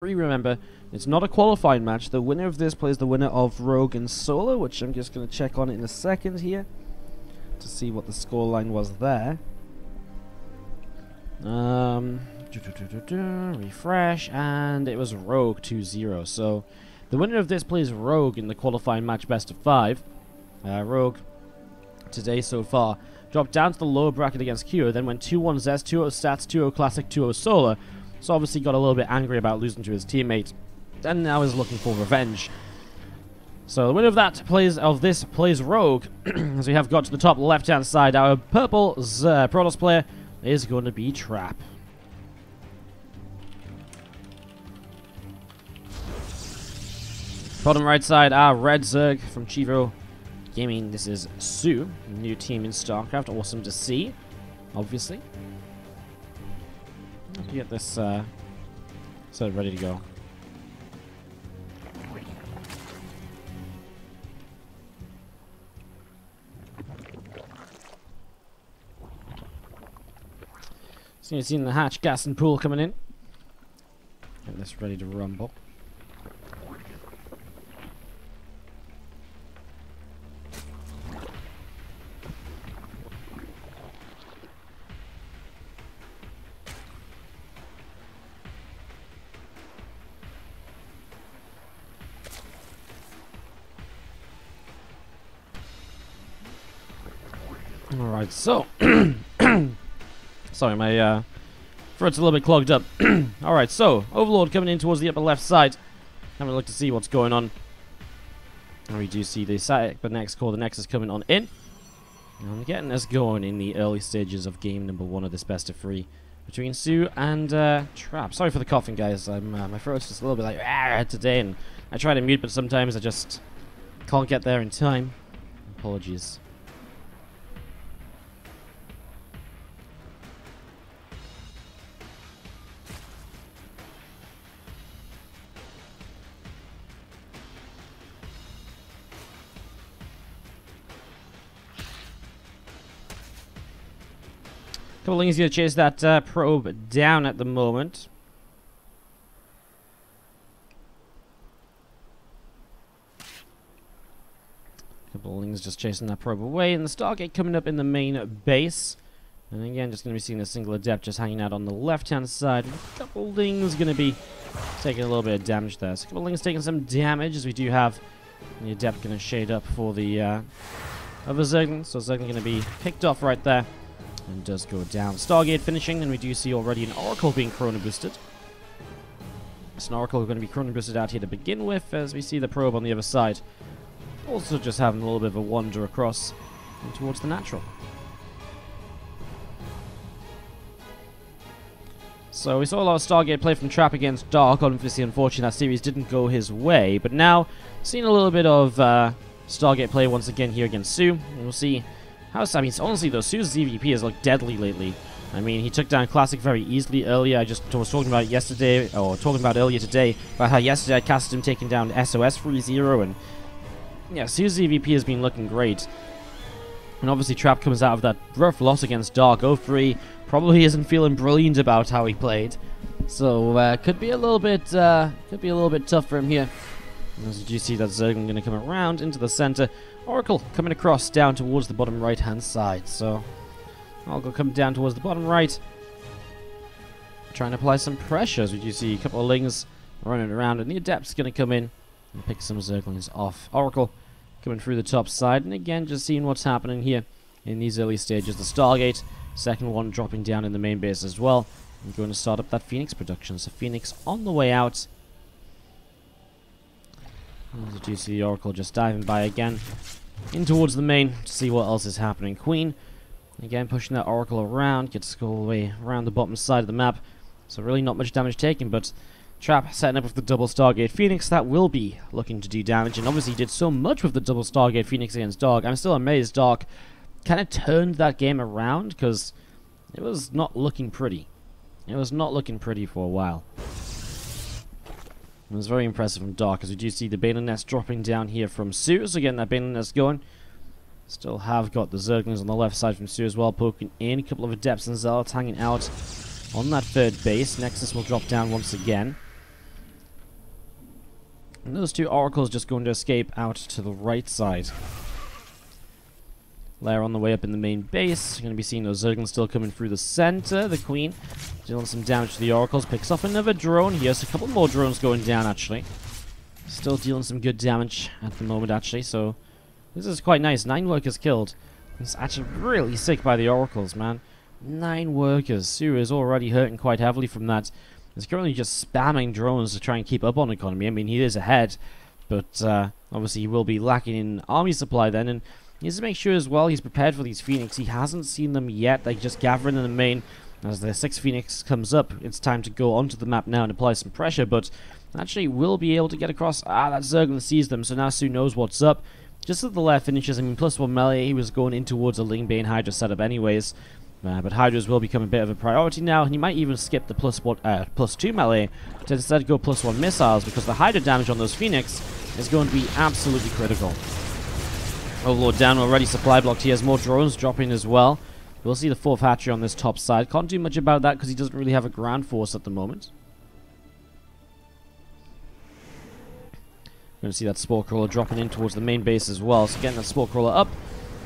Remember, it's not a qualifying match. The winner of this plays the winner of Rogue and soO, which I'm just going to check on it in a second here to see what the scoreline was there. Refresh, and it was Rogue 2-0. So the winner of this plays Rogue in the qualifying match best of 5. Rogue today so far dropped down to the lower bracket against Q, then went 2-1 Zest, 2-0 Stats, 2-0 Classic, 2-0 soO. So obviously got a little bit angry about losing to his teammate, and now is looking for revenge. So the winner of this plays Rogue. As we have got to the top left-hand side, our purple Protoss player is going to be Trap. Bottom right side, our red Zerg from Chivo Gaming. This is soO, new team in StarCraft. Awesome to see, obviously. Let's get this set ready to go. So you've seen the hatch, gas and pool coming in. Get this ready to rumble. Alright, so sorry, my throat's a little bit clogged up. Alright, so Overlord coming in towards the upper left side. Having a look to see what's going on. And we do see the Cybernex core, the Nexus coming on in. And getting us going in the early stages of game number 1 of this best of 3 between soO and Trap. Sorry for the coughing, guys. My throat's just a little bit like today, and I try to mute, but sometimes I just can't get there in time. Apologies. Couple things here to chase that probe down at the moment. Couple of things just chasing that probe away, and the Stargate coming up in the main base. And again, just going to be seeing a single Adept just hanging out on the left-hand side. A couple things going to be taking a little bit of damage there. So a couple things taking some damage, as we do have the Adept going to shade up for the other Zerglin. So Zerglin going to be picked off right there. And does go down. Stargate finishing, and we do see already an Oracle being chrono boosted. It's an Oracle going to be chrono boosted out here to begin with, as we see the probe on the other side. Also just having a little bit of a wander across and towards the natural. So we saw a lot of Stargate play from Trap against Dark. Obviously, unfortunately, that series didn't go his way, but now seeing a little bit of Stargate play once again here against soO. And we'll see. I mean, honestly though, soO's ZvP has looked deadly lately. I mean, he took down Classic very easily earlier. I just was talking about it yesterday, or talking about earlier today, about how yesterday I casted him taking down SOS 3-0, and yeah, soO's ZvP has been looking great. And obviously Trap comes out of that rough loss against Dark 0-3, probably isn't feeling brilliant about how he played. So could be a little bit tough for him here. As you see that Zerglin going to come around into the center. Oracle coming across down towards the bottom right hand side. So Oracle coming down towards the bottom right, trying to apply some pressure, as we do see a couple of Lings running around, and the Adept's going to come in and pick some Zerglings off. Oracle coming through the top side, and again just seeing what's happening here in these early stages. The Stargate, second one dropping down in the main base as well, and going to start up that Phoenix production. So Phoenix on the way out. As you see the Oracle just diving by again in towards the main to see what else is happening. Queen again pushing that Oracle around, gets all the way around the bottom side of the map, so really not much damage taken, but Trap setting up with the double Stargate Phoenix. That will be looking to do damage, and obviously did so much with the double Stargate Phoenix against Dark. I'm still amazed Dark kind of turned that game around, because it was not looking pretty. It was not looking pretty for a while. It was very impressive from Dark, as we do see the Baneling Nest dropping down here from soO. So getting that Baneling Nest going. Still have got the Zerglings on the left side from soO as well, poking in. A couple of Adepts and Zealots hanging out on that third base. Nexus will drop down once again. And those two oracles just going to escape out to the right side. Lair on the way up in the main base. You're going to be seeing those Zerglings still coming through the center. The Queen dealing some damage to the oracles. Picks off another drone here. So a couple more drones going down, actually. Still dealing some good damage at the moment, actually. So this is quite nice. 9 workers killed. It's actually really sick by the oracles, man. 9 workers. soO is already hurting quite heavily from that. He's currently just spamming drones to try and keep up on economy. I mean, he is ahead, but obviously he will be lacking in army supply then, and he needs to make sure as well he's prepared for these Phoenix. He hasn't seen them yet. They're just gathering in the main. As the 6th Phoenix comes up, it's time to go onto the map now and apply some pressure, but actually will be able to get across. That Zerglin sees them, so now soO knows what's up. Just as the lair finishes, I mean, +1 melee, he was going in towards a Lingbane Hydra setup anyways. But Hydras will become a bit of a priority now, and he might even skip the +2 melee to instead go +1 missiles, because the Hydra damage on those Phoenix is going to be absolutely critical. Overlord down already, supply blocked. He has more drones dropping as well. We'll see the 4th hatchery on this top side. Can't do much about that because he doesn't really have a ground force at the moment. We're going to see that Spore Crawler dropping in towards the main base as well. So getting that Spore Crawler up.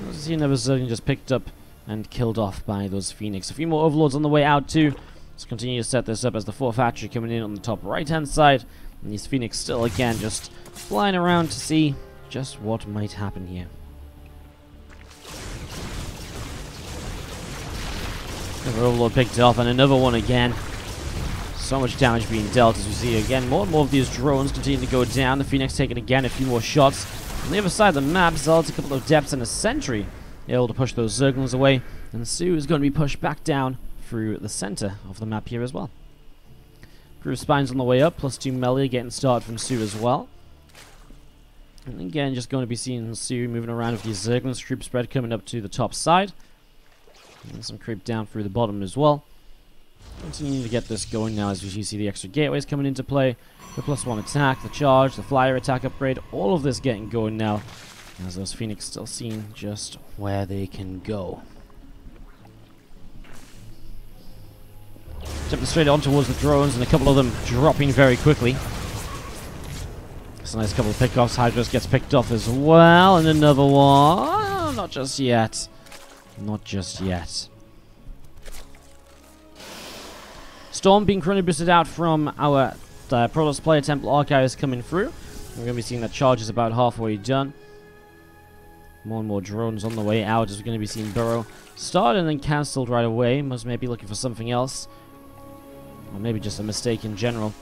We'll see another Zerglin just picked up and killed off by those Phoenix. A few more Overlords on the way out too. Let's continue to set this up as the 4th hatchery coming in on the top right hand side. And these Phoenix still again just flying around to see just what might happen here. Another Overlord picked off and another one again. So much damage being dealt as we see again. More and more of these drones continue to go down. The Phoenix taking again a few more shots. On the other side of the map, Zealots a couple of depths and a sentry able to push those Zerglings away, and soO is going to be pushed back down through the center of the map here as well. Crew Spines on the way up, +2 melee getting started from soO as well. And again, just going to be seeing soO moving around with these Zerglings. Troop spread coming up to the top side. And some creep down through the bottom as well. Continuing to get this going now as you see the extra gateways coming into play. The +1 attack, the charge, the flyer attack upgrade, all of this getting going now. As those Phoenix still seeing just where they can go. Jumping straight on towards the drones, and a couple of them dropping very quickly. It's a nice couple of pickoffs. Hydras gets picked off as well, and another one. Not just yet. Not just yet. Storm being chrono boosted out from our Protoss player Temple Archives coming through. We're going to be seeing that charge is about halfway done. More and more drones on the way out as we're going to be seeing Burrow start and then cancelled right away. Must maybe looking for something else. Or maybe just a mistake in general.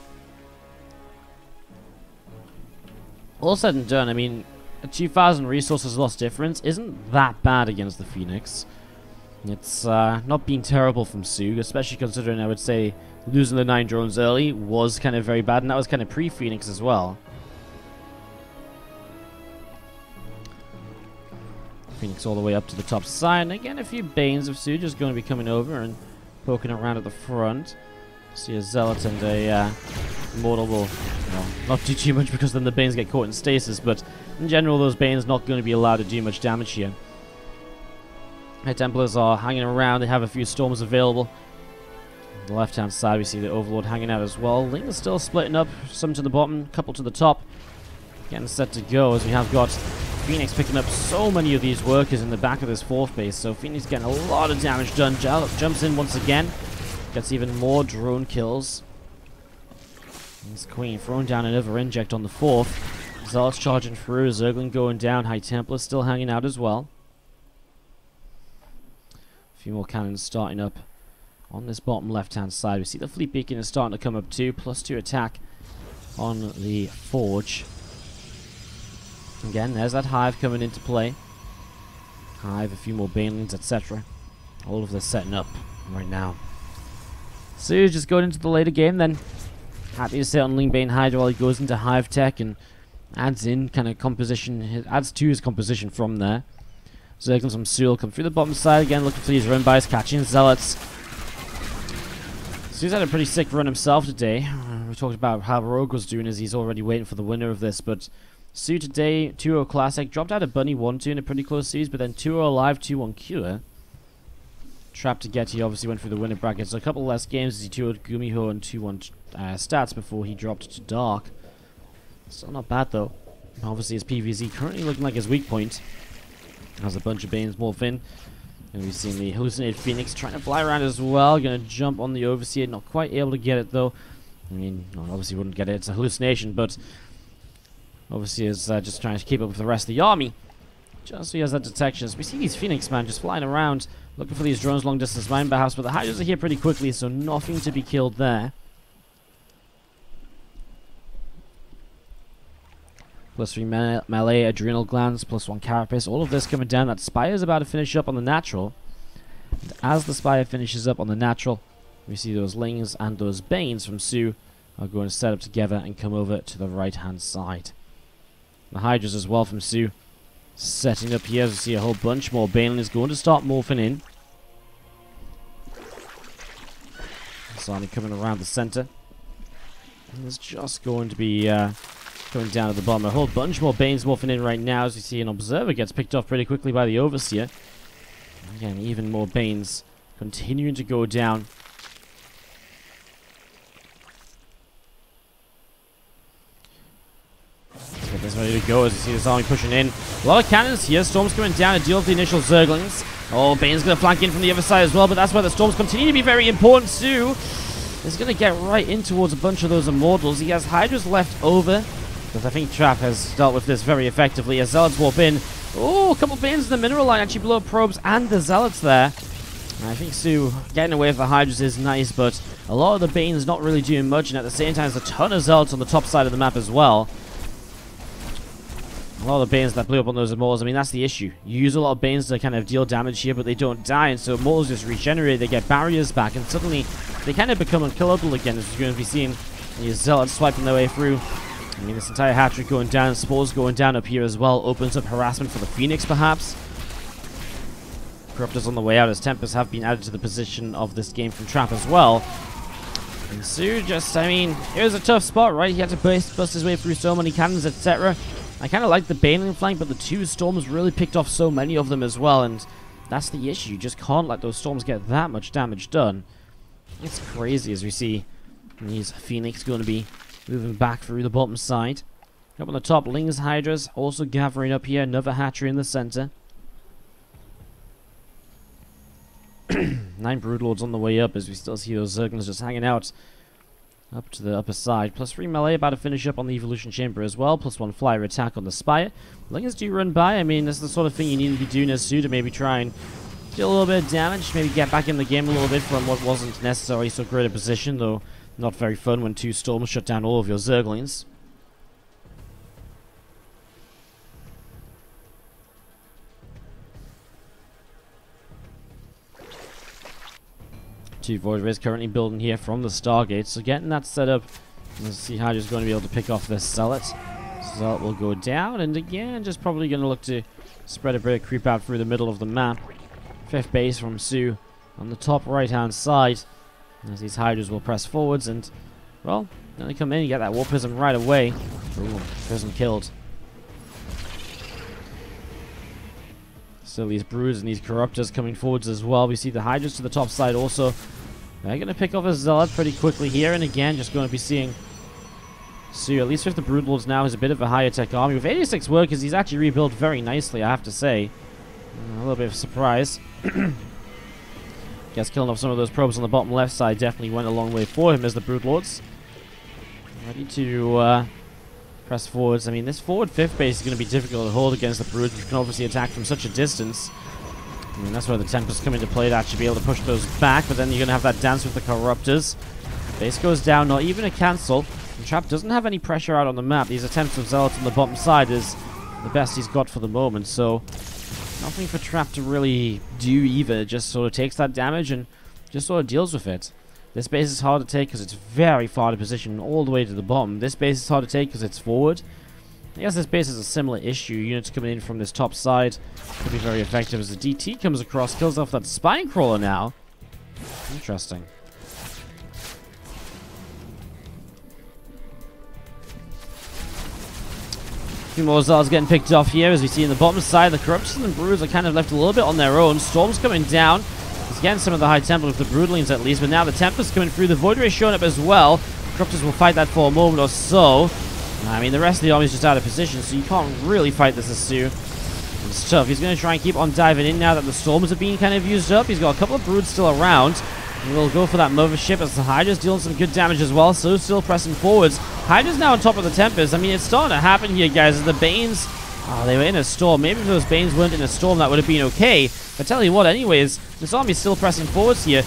All said and done, I mean, a 2,000 resources lost difference isn't that bad against the Phoenix. It's not been terrible from soO, especially considering I would say losing the 9 drones early was kind of very bad, and that was kind of pre-Phoenix as well. Phoenix all the way up to the top side, and again a few Banes of soO just going to be coming over and poking around at the front. See a Zealot and a Immortal will, well, not do too much because then the Banes get caught in stasis, but in general those Banes not going to be allowed to do much damage here. High Templars are hanging around, they have a few Storms available. On the left hand side we see the Overlord hanging out as well. Ling is still splitting up, some to the bottom, couple to the top. Getting set to go as we have got Phoenix picking up so many of these workers in the back of this 4th base. So Phoenix getting a lot of damage done. Jumps in once again. Gets even more drone kills. This Queen throwing down another inject on the 4th. Zealots charging through. Zerglin going down. High Templar still hanging out as well. A few more cannons starting up on this bottom left hand side. We see the Fleet Beacon is starting to come up too. +2 attack on the Forge. Again, there's that Hive coming into play. Hive, a few more Banelings, etc. All of this setting up right now. soO just going into the later game then. Happy to sit on Lingbane Hydra while he goes into Hive Tech and adds in kind of composition, adds to his composition from there. Zerglins from soO will come through the bottom side again, looking for these run bys, catching Zealots. soO's had a pretty sick run himself today. We talked about how Rogue was doing as he's already waiting for the winner of this, but soO today, 2-0 Classic, dropped out of Bunny 1-2 in a pretty close series, but then 2-0 Alive, 2-1 Cure. Trapped to get, he obviously went through the winner bracket, so a couple less games as he 2-0'd Gumiho and 2-1 Stats before he dropped to Dark. Still not bad though. Obviously his PVZ currently looking like his weak point. Has a bunch of Banes morph in. And we've seen the hallucinated Phoenix trying to fly around as well. Gonna jump on the Overseer. Not quite able to get it though. I mean, obviously wouldn't get it. It's a hallucination, but Overseer is just trying to keep up with the rest of the army. Just so he has that detection. So we see these Phoenix, man, just flying around. Looking for these drones long distance mine perhaps. But the Hydras are here pretty quickly, so nothing to be killed there. +3 melee, adrenal glands, +1 carapace. All of this coming down. That Spire is about to finish up on the natural. And as the Spire finishes up on the natural, we see those Lings and those Banes from soO are going to set up together and come over to the right-hand side. The Hydras as well from soO setting up here. As we see a whole bunch more Banelings going to start morphing in. Sonic coming around the center. And there's just going to be going down at the bottom. A whole bunch more Banes morphing in right now. As we see an Observer gets picked off pretty quickly by the Overseer. Again, even more Banes continuing to go down. Let's get this ready to go as we see this army pushing in. A lot of cannons here. Storm's coming down to deal with the initial Zerglings. Oh, Bane's going to flank in from the other side as well, but that's where the Storms continue to be very important too. He's going to get right in towards a bunch of those Immortals. He has Hydras left over, but I think Trap has dealt with this very effectively as Zealots warp in. Oh, a couple of Banes in the mineral line actually below probes and the Zealots there. And I think soO getting away with the Hydras is nice, but a lot of the Banes not really doing much, and at the same time there's a ton of Zealots on the top side of the map as well. A lot of the Banes that blew up on those Immortals, I mean, that's the issue. You use a lot of Banes to kind of deal damage here, but they don't die, and so Immortals just regenerate, they get barriers back, and suddenly they kind of become unkillable again, as you're going to be seeing these Zealots swiping their way through. I mean, this entire hatchery going down, Spores going down up here as well, opens up harassment for the Phoenix, perhaps. Corruptors on the way out, as Tempers have been added to the position of this game from Trap as well. And soO just, I mean, it was a tough spot, right? He had to bust his way through so many cannons, etc. I kind of like the Baneling flank, but the two Storms really picked off so many of them as well, and that's the issue. You just can't let those Storms get that much damage done. It's crazy as we see these Phoenix going to be moving back through the bottom side. Up on the top, Lings, Hydras also gathering up here. Another hatchery in the center. 9 Broodlords on the way up as we still see those Zerglings just hanging out up to the upper side. +3 melee about to finish up on the Evolution Chamber as well. +1 flyer attack on the Spire. Lings do run by. I mean, that's the sort of thing you need to be doing as soO to maybe try and deal a little bit of damage. Maybe get back in the game a little bit from what wasn't necessarily so great a position, though not very fun when 2 Storms shut down all of your Zerglings. Two Void Rays currently building here from the Stargate, so getting that set up. Let's see how he's going to be able to pick off this Zealot. Zealot will go down, and again, just probably going to look to spread a bit of creep out through the middle of the map. 5th base from soO on the top right-hand side. As these Hydras will press forwards, and, well, then they come in and get that War Prism right away. Ooh, Prism killed. So these Broods and these Corruptors coming forwards as well. We see the Hydras to the top side also. They're going to pick off a Zealot pretty quickly here. And again, just going to be seeing soO, at least with the Broodlords now, is a bit of a higher tech army. With 86 workers, he's actually rebuilt very nicely, I have to say. A little bit of a surprise. Guess killing off some of those probes on the bottom left side definitely went a long way for him as the Broodlords. Ready to press forwards. I mean, this forward 5th base is going to be difficult to hold against the Broods, which can obviously attack from such a distance. I mean, that's where the Tempers come into play to actually be able to push those back, but then you're going to have that dance with the Corruptors. Base goes down, not even a cancel. And Trap doesn't have any pressure out on the map. These attempts of Zealots on the bottom side is the best he's got for the moment, so nothing for Trap to really do either. Just sort of takes that damage and just sort of deals with it. This base is hard to take because it's very far to position all the way to the bottom. This base is hard to take because it's forward. I guess this base is a similar issue. Units coming in from this top side could be very effective as the DT comes across, kills off that Spine Crawler now. Interesting. A few more Zealots getting picked off here as we see in the bottom side. The Corruptors and Broods are kind of left a little bit on their own. Storm's coming down. He's getting some of the high tempo with the Broodlings at least, but now the Tempest coming through. The Void Ray showing up as well. Corruptors will fight that for a moment or so. I mean, the rest of the army is just out of position, so you can't really fight this as soO. It's tough. He's going to try and keep on diving in now that the storms are being kind of used up. He's got a couple of broods still around. And we'll go for that mothership as the Hydra's dealing some good damage as well. So still pressing forwards. Hydra's now on top of the Tempest. I mean, it's starting to happen here, guys. As the Banes... Oh, they were in a storm. Maybe if those Banes weren't in a storm, that would have been okay. But tell you what, anyways, this army's still pressing forwards here.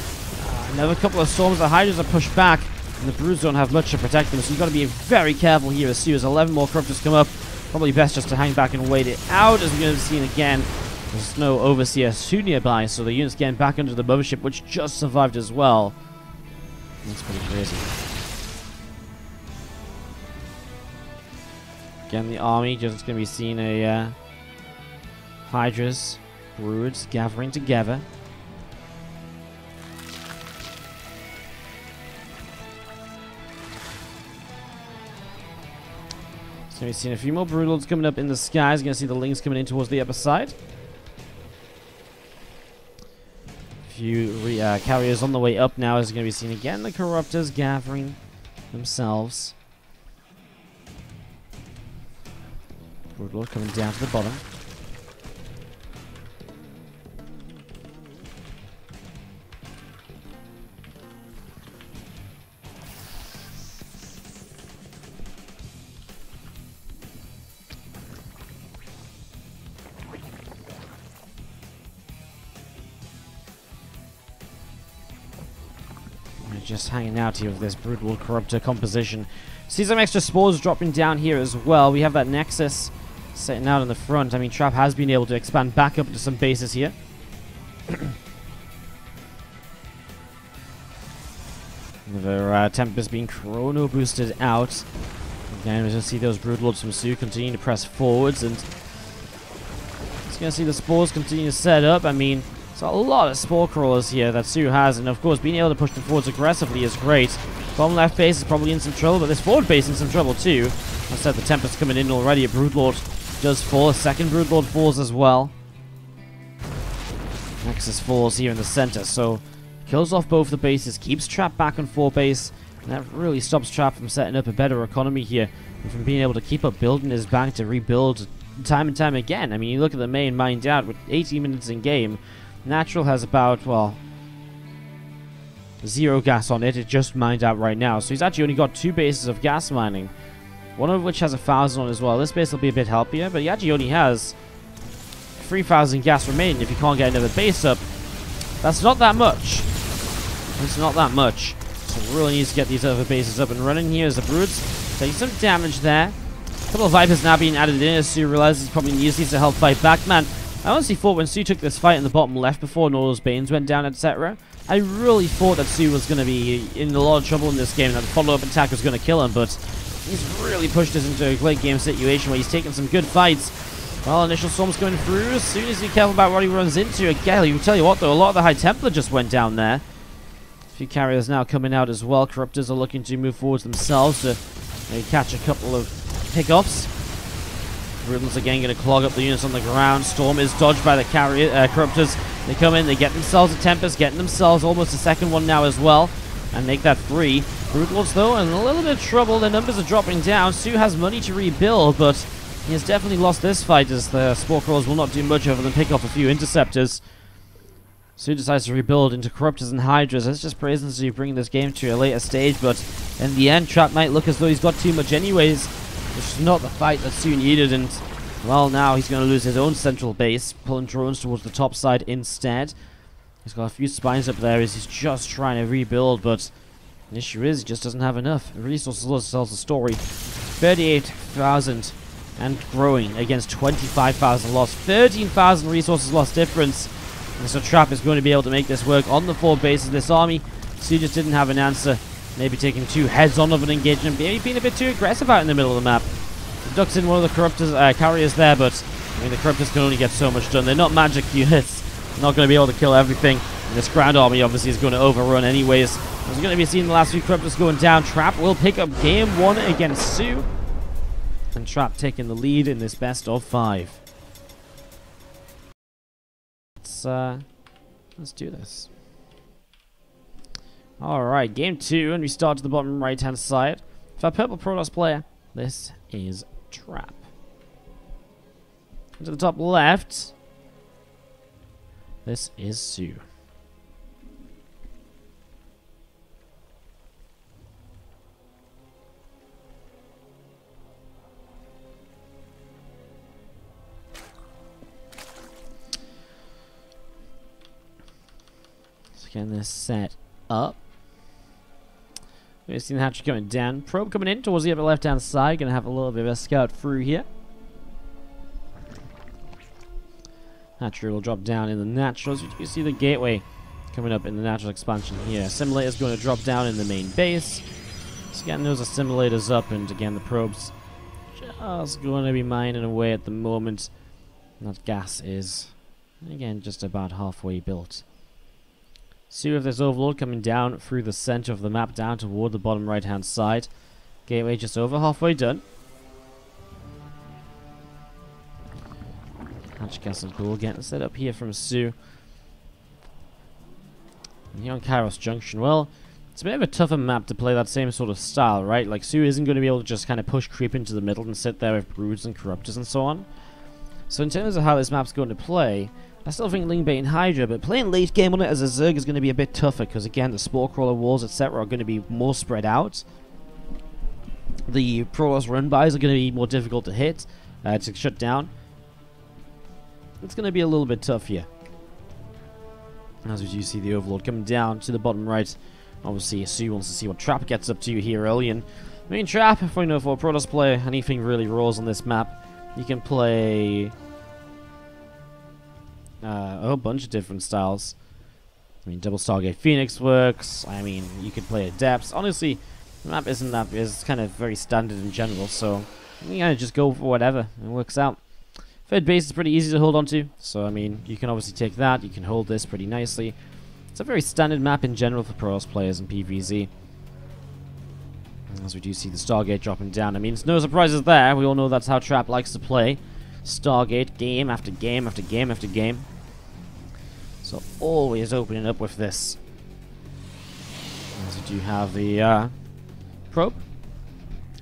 Another couple of storms. The Hydras are pushed back. And the broods don't have much to protect them. So you've got to be very careful here as soO as 11 more Corruptors come up. Probably best just to hang back and wait it out, as we're going to see again. There's no Overseer soO nearby, so the unit's getting back under the mothership, which just survived as well. That's pretty crazy. Again, the army just going to be seeing a Hydras, broods gathering together. So we've seen a few more Broodlords coming up in the skies. Going to see the Lings coming in towards the upper side. A few carriers on the way up now, as going to be seen again. The Corruptors gathering themselves. Broodlord coming down to the bottom. Just hanging out here with this brutal Corruptor composition. See some extra spores dropping down here as well. We have that Nexus setting out in the front. I mean, Trap has been able to expand back up to some bases here. The Tempest being chrono boosted out. Again, we're going to see those Broodlords from soO continue to press forwards, and it's going to see the spores continue to set up. I mean, so a lot of spore crawlers here that soO has, and of course being able to push them forwards aggressively is great. Bottom left base is probably in some trouble, but this forward base in some trouble too. I said the Tempest coming in already. A Broodlord does fall. A second Broodlord falls as well. Nexus falls here in the center, so kills off both the bases, keeps Trap back on 4 base, and that really stops Trap from setting up a better economy here, and from being able to keep up building his bank to rebuild time and time again. I mean, you look at the main mined out with 18 minutes in game. Natural has about, well, 0 gas on it. It just mined out right now. So he's actually only got 2 bases of gas mining. One of which has 1,000 on as well. This base will be a bit helpier, but he actually only has 3,000 gas remaining if you can't get another base up. That's not that much. It's not that much. So really needs to get these other bases up and running here as the Broods take some damage there. A couple of Vipers now being added in as soO realizes he probably needs these to help fight back. Man, I honestly thought when soO took this fight in the bottom left before and all those Banes went down, etc., I really thought that soO was going to be in a lot of trouble in this game and that the follow-up attack was going to kill him, but he's really pushed us into a late game situation where he's taking some good fights. Well, initial storm's going through. As soon as he's careful about what he runs into, again, you tell you what though, a lot of the High Templar just went down there. A few carriers now coming out as well. Corruptors are looking to move forwards themselves to maybe catch a couple of pickups. Riddles again going to clog up the units on the ground. Storm is dodged by the Corruptors. They come in, they get themselves a Tempest, getting themselves almost a second one now as well, and make that free. Broodlords though in a little bit of trouble. Their numbers are dropping down. soO has money to rebuild, but he has definitely lost this fight as the Spore Crawlers will not do much other than pick off a few Interceptors. soO decides to rebuild into Corruptors and Hydras. That's just praising soO bringing this game to a later stage, but in the end, Trap might look as though he's got too much anyways. It's not the fight that soO needed, and well, now he's going to lose his own central base, pulling drones towards the top side instead. He's got a few spines up there as he's just trying to rebuild, but the issue is he just doesn't have enough. Resources tells the story. 38,000 and growing against 25,000 lost. 13,000 resources lost difference. And so Trap is going to be able to make this work on the 4 bases of this army. soO just didn't have an answer. Maybe taking too heads-on of an engagement, maybe being a bit too aggressive out in the middle of the map. Ducks in one of the Corruptors, carriers there, but I mean the Corruptors can only get so much done. They're not magic units. They're not going to be able to kill everything. And this ground army obviously is going to overrun anyways. As we're going to be seeing the last few Corruptors going down. Trap will pick up game 1 against soO. And Trap taking the lead in this best of 5. Let's do this. Alright, game 2, and we start to the bottom right hand side. For our purple Protoss player, this is Trap. To the top left, this is soO. So getting this set up. We've seen the hatch coming down. Probe coming in towards the upper left-hand side. Going to have a little bit of a scout through here. Hatchery will drop down in the naturals. You can see the gateway coming up in the natural expansion here. Assimilator is going to drop down in the main base. So again, those assimilators up, and again, the probes just going to be mining away at the moment. And that gas is, again, just about halfway built. soO, if there's overload coming down through the center of the map down toward the bottom right hand side. Gateway just over halfway done. Hatch Castle Pool getting set up here from soO. And here on Kairos Junction, well, it's a bit of a tougher map to play that same sort of style, right? Like, soO isn't going to be able to just kind of push creep into the middle and sit there with broods and corruptors and so on. So in terms of how this map's going to play, I still think Lingbait and Hydra, but playing late game on it as a Zerg is going to be a bit tougher, because again, the Spore Crawler walls, etc. are going to be more spread out. The Protoss run-bys are going to be more difficult to hit, to shut down. It's going to be a little bit tough here. As we do see the Overlord coming down to the bottom right. Obviously, soO wants to see what Trap gets up to here early. And I mean, Trap, if we know for a Protoss player, anything really rolls on this map. You can play a whole bunch of different styles. I mean, Double Stargate Phoenix works. I mean, you could play Adepts. Honestly, the map isn't that, it's kind of very standard in general. So you kind of just go for whatever. It works out. Third base is pretty easy to hold on to, so I mean, you can obviously take that, you can hold this pretty nicely. It's a very standard map in general for Protoss players in PvZ. As we do see the Stargate dropping down, I mean, it's no surprises there, we all know that's how Trap likes to play. Stargate, game after game after game after game. So always opening up with this. As we do have the probe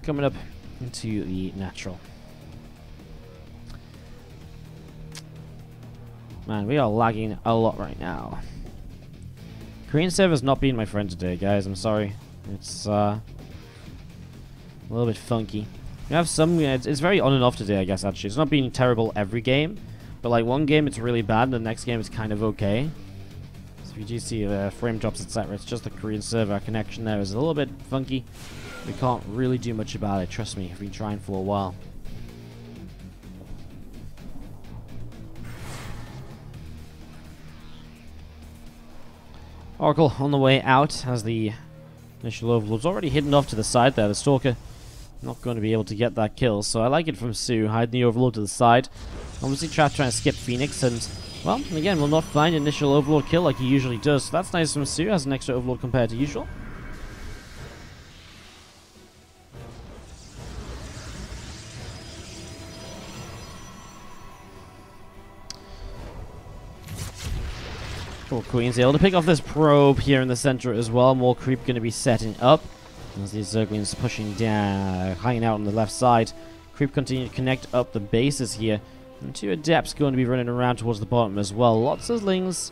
coming up into the natural. Man, we are lagging a lot right now. Korean server's not being my friend today, guys. I'm sorry. It's a little bit funky. We have some... It's very on and off today, I guess, actually. It's not being terrible every game. But, like, one game it's really bad, and the next game it's kind of okay. So if you do see the frame drops, etc., it's just the Korean server connection there is a little bit funky. We can't really do much about it, trust me. I've been trying for a while. Oracle on the way out as the initial overlord's already hidden off to the side there. The Stalker not going to be able to get that kill, so I like it from soO, hiding the overlord to the side. Obviously Trap trying to skip Phoenix, and well, again, will not find initial overlord kill like he usually does. So that's nice from soO, has an extra overlord compared to usual. Queen's able to pick off this probe here in the center as well. More creep going to be setting up as these Zerglings pushing down, hanging out on the left side. Creep continue to connect up the bases here, and two Adepts going to be running around towards the bottom as well. Lots of Lings.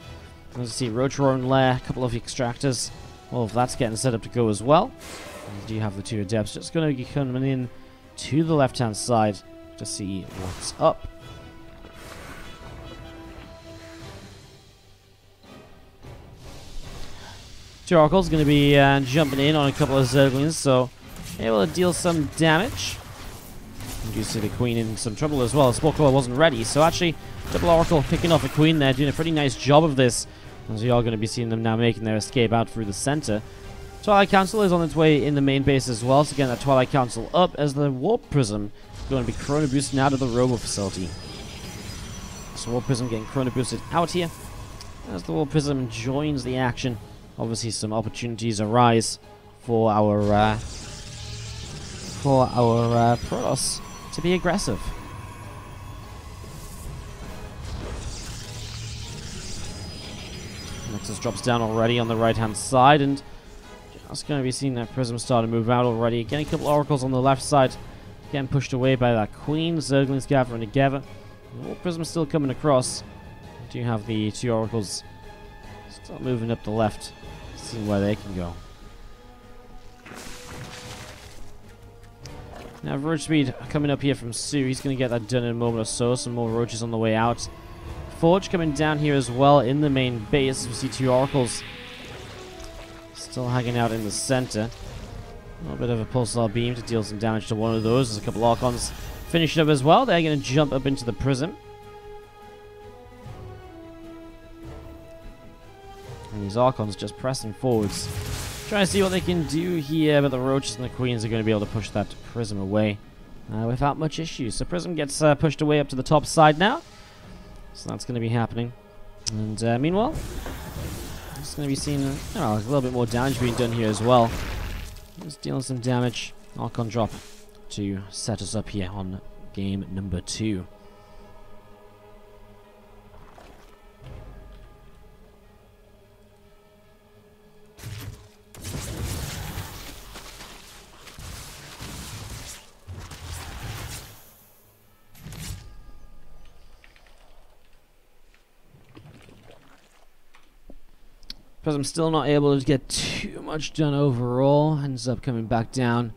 As you see, Rotoron Lair, a couple of Extractors. All of that's getting set up to go as well. And you do have the two Adepts just going to be coming in to the left hand side to see what's up. Oracle's going to be jumping in on a couple of Zerglings, so able to deal some damage. You do see the Queen in some trouble as well. The Spore Crawler wasn't ready, so actually Double Oracle picking off a Queen there, doing a pretty nice job of this, as we are going to be seeing them now making their escape out through the center. Twilight Council is on its way in the main base as well, so getting that Twilight Council up as the Warp Prism is going to be Chrono Boosting out of the Robo facility. So Warp Prism getting Chrono Boosted out here as the Warp Prism joins the action. Obviously, some opportunities arise for our Protoss to be aggressive. Nexus drops down already on the right-hand side, and just going to be seeing that Prism start to move out already. Getting a couple Oracles on the left side Getting pushed away by that Queen. Zerglings gathering together. More Prism still coming across. We do have the 2 Oracles still moving up the left. Seeing where they can go. Now Roach Speed coming up here from soO. He's going to get that done in a moment or so. Some more Roaches on the way out. Forge coming down here as well in the main base. We see 2 Oracles still hanging out in the center. A little bit of a Pulsar Beam to deal some damage to one of those. There's a couple Archons finishing up as well. They're going to jump up into the Prism. And these Archons just pressing forwards. Trying to see what they can do here, but the Roaches and the Queens are going to be able to push that Prism away without much issue. So Prism gets pushed away up to the top side now. So that's going to be happening. And meanwhile, it's going to be seeing a little bit more damage being done here as well. Just dealing some damage. Archon drop to set us up here on game number 2. Prism still not able to get too much done overall. Ends up coming back down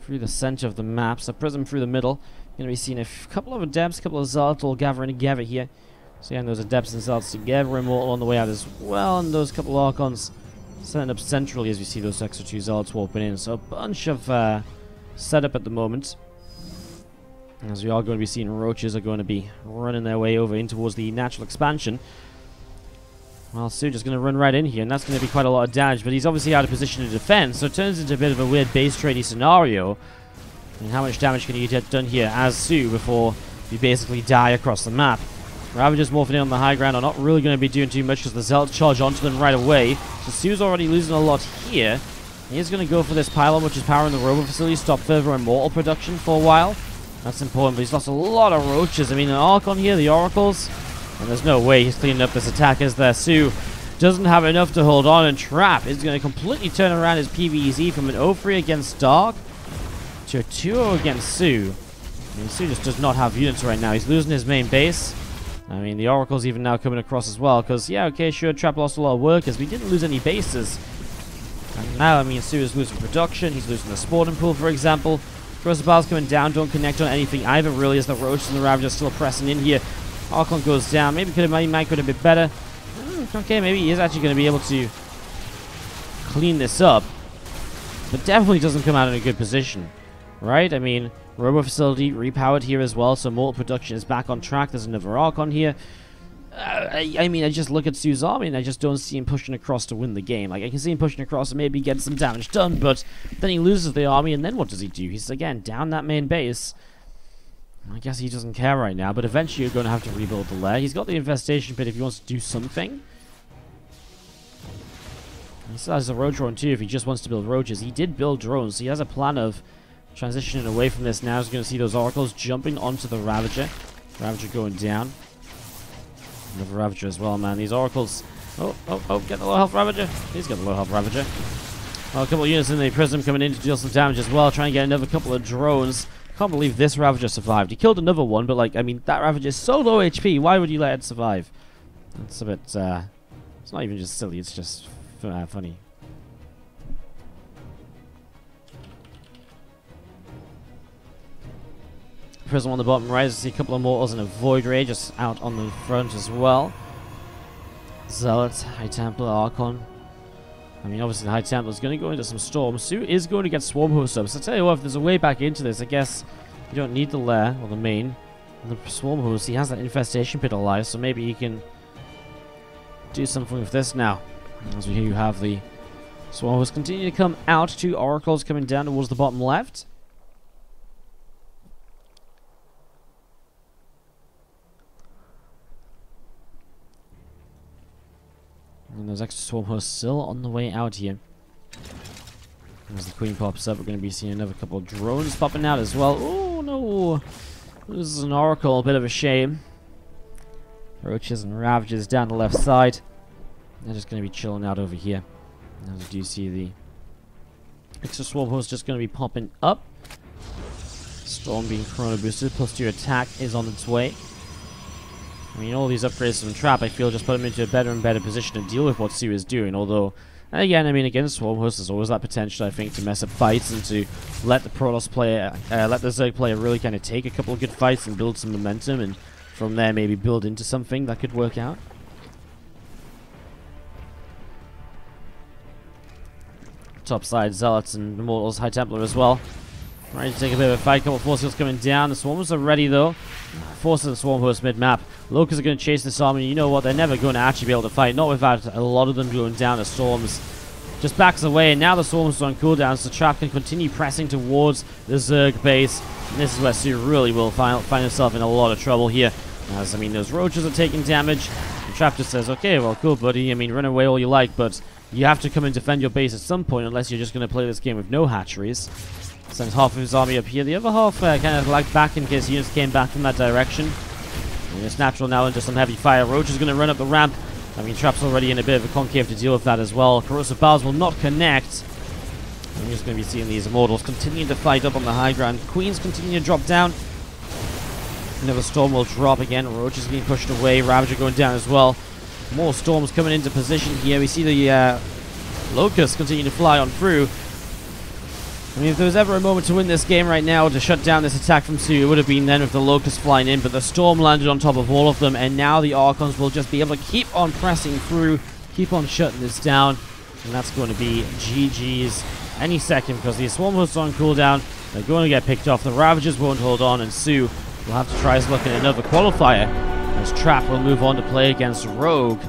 through the center of the map. So Prism through the middle. Going to be seeing a couple of Adepts, a couple of Zealots all gathering together here. So yeah, and those Adepts and Zealots together. Immortal on the way out as well. And those couple of Archons setting up centrally as we see those extra 2 Zealots warping in. So a bunch of setup at the moment. As we are going to be seeing Roaches are going to be running their way over in towards the natural expansion. Well, soO just going to run right in here, and that's going to be quite a lot of damage, but he's obviously out of position to defend, so it turns into a bit of a weird base trading scenario. And how much damage can you get done here as soO before you basically die across the map? Ravagers morphing in on the high ground are not really going to be doing too much because the Zealots charge onto them right away. So soO's already losing a lot here. He's going to go for this pylon, which is powering the robo facility, stop further immortal production for a while. That's important, but he's lost a lot of Roaches. I mean, an Archon here, the Oracles. And there's no way he's cleaning up this attack as there. soO doesn't have enough to hold on, and Trap is going to completely turn around his PvEZ from an 0-3 against Dark to a 2-0 against soO. I mean, soO just does not have units right now. He's losing his main base. I mean, the Oracle's even now coming across as well, because, yeah, okay, sure, Trap lost a lot of workers, but he didn't lose any bases. And now, I mean, soO is losing production. He's losing the spawning pool, for example. Crossbows coming down, don't connect on anything either, really, as the Roaches and the Ravagers still pressing in here. Archon goes down. Maybe might could have been better. Okay, maybe he is actually going to be able to clean this up. But definitely doesn't come out in a good position. Right? I mean, Robo Facility repowered here as well, so mortal production is back on track. There's another Archon here. I mean, I just look at soO's army and I just don't see him pushing across to win the game. Like, I can see him pushing across and maybe get some damage done, but then he loses the army, and then what does he do? He's, again, down that main base. I guess he doesn't care right now, but eventually you're going to have to rebuild the lair. He's got the infestation pit if he wants to do something. He still has a road drone too if he just wants to build roaches. He did build drones, so he has a plan of transitioning away from this now. He's going to see those Oracles jumping onto the Ravager. Ravager going down. Another Ravager as well, man. These Oracles... Oh, get the low health Ravager. He's got the low health Ravager. Well, a couple of units in the Prism coming in to deal some damage as well. Trying to get another couple of drones. Can't believe this Ravager survived. He killed another one, but, like, I mean, that Ravager is so low HP. Why would you let it survive? That's a bit, it's not even just silly. It's just funny. Prism on the bottom right. I see a couple of Mortals and a Void Ray just out on the front as well. Zealot, High Templar, Archon. I mean, obviously the High Templar is going to go into some storms. soO is going to get Swarm Host up. So I tell you what, if there's a way back into this, I guess you don't need the lair or the main. And the Swarm Host, he has that Infestation Pit alive, so maybe he can do something with this now. As we here you have the Swarm Host continue to come out. 2 Oracles coming down towards the bottom left. And those extra Swarm Hosts still on the way out here. As the Queen pops up, we're going to be seeing another couple of drones popping out as well. Oh, no. This is an Oracle, a bit of a shame. Roaches and Ravagers down the left side. They're just going to be chilling out over here. As you do see the extra Swarm Host just going to be popping up. Storm being chrono boosted, +2 attack is on its way. I mean, all these upgrades from Trap, I feel, just put him into a better and better position to deal with what soO is doing. Although, again, I mean, against Swarm Host, there's always that potential, I think, to mess up fights and to let the Protoss player, let the Zerg player really kind of take a couple of good fights and build some momentum, and from there maybe build into something that could work out. Top side, Zealots and Immortals, High Templar as well. Ready to take a bit of a fight. Couple of Force Heals coming down. The Swarmers are ready though. Forces the Swarm Host mid-map. Locusts are going to chase this army. You know what? They're never going to actually be able to fight. Not without a lot of them going down. The Storms just backs away. And now the Swarms are on cooldown. So Trap can continue pressing towards the Zerg base. And this is where soO really will find himself in a lot of trouble here. As, I mean, those Roaches are taking damage. And Trap just says, okay, well, cool, buddy. I mean, run away all you like, but you have to come and defend your base at some point, unless you're just going to play this game with no hatcheries. Sends half of his army up here. The other half kind of lagged back in case units came back from that direction. And it's natural now into some heavy fire. Roach is going to run up the ramp. I mean, Trap's already in a bit of a concave to deal with that as well. Corrosive Bowels will not connect. And we're just going to be seeing these Immortals continuing to fight up on the high ground. Queens continue to drop down. Another Storm will drop again. Roach is being pushed away. Ravager going down as well. More Storms coming into position here. We see the Locusts continue to fly on through. I mean, if there was ever a moment to win this game right now, to shut down this attack from soO, it would have been then with the Locusts flying in, but the Storm landed on top of all of them, and now the Archons will just be able to keep on pressing through, keep on shutting this down, and that's going to be GG's any second, because the Swarm Hosts are on cooldown. They're going to get picked off. The Ravagers won't hold on, and soO will have to try his luck in another qualifier, as Trap will move on to play against Rogue.